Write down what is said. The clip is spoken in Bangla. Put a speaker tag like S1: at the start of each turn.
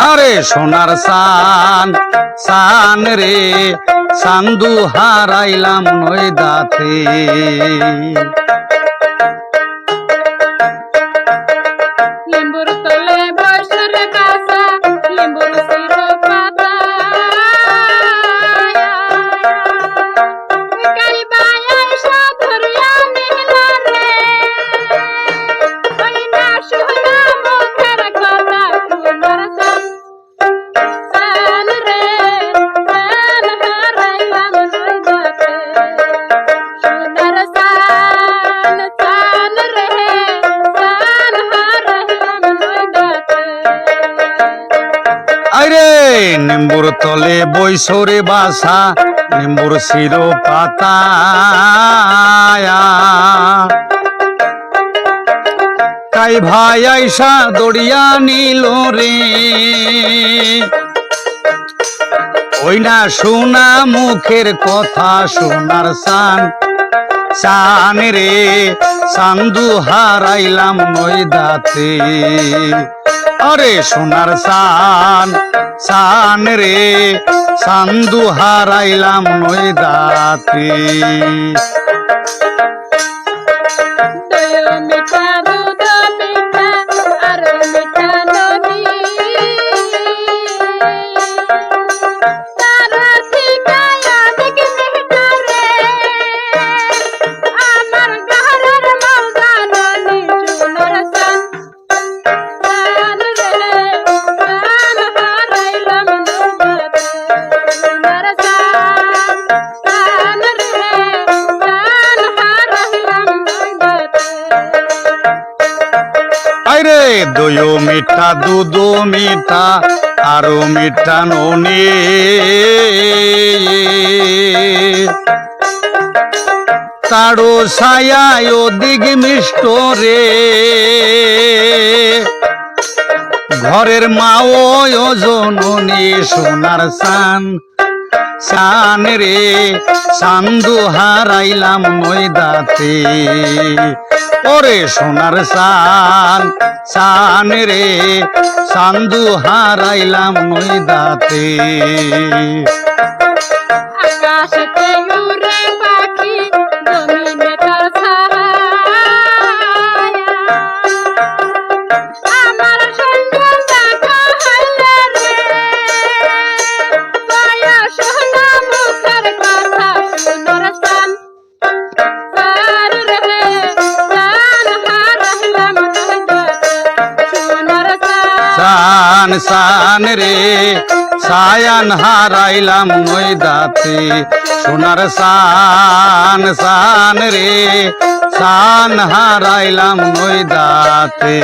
S1: আরে সোনার সান সান রে সান্দু হারাইলাম নয়দাতে।
S2: লেম্বুর তলে বসে কাঁচা লেম্বুর সিরো পাতা কাই বায়াই সাধরিয়া নিলা রে ওই না শোনা মুখের কথা সোনার সান রে সান হারাইলাম নয়দাতে। সোনার সান সান রে সান হারাইলাম নয়দাতে।
S1: আরে নিম্বুর তলে বৈশরে বাসা নিম্বুর শিরো পাতা কাই ভাই আইসা দড়িয়া নিল রে ওই না শোনা মুখের কথা সোনার সান সান রে সান্দু হারাইলাম নয়দাতে। আরে সোনার সান সান রে সান্দু হারাইলাম নয়দাতে।
S2: দয়া মিঠা দুধ মিঠা আর মিঠা নদী তারা ঠিকায়া দেখে মিঠা রে আমার ঘরের মৌজা ননি সোনার সান সান রে সান হারাইলাম নয়দাতে। সোনার সান সান রে সান হারাইলাম নয়দাতে।
S1: আরে দইও মিঠা দুধও মিঠা আরো মিঠা ননি তাড়ো ছায়ায় ওদিক মিষ্ট রে ঘরের মাও জননী সোনার সান সান রে সান্দু হারাইলাম নয়দাতে। ওরে সোনার সান সান রে সান্দু হারাইলাম নয়দাতে।
S2: আকাশেতে উড়ে পাখি জমিনে তার ছায়া আমার সঙ্গে দেখা হইলে রে দয়া শোনা মুখের কথা সোনার সান সান রে সান হারাইলাম নয়দাতে। সোনার
S1: সান সান রে সায়ান হারাইলাম নয়দাতে। সোনার সান সান রে সান হারাইলাম নয়দাতে।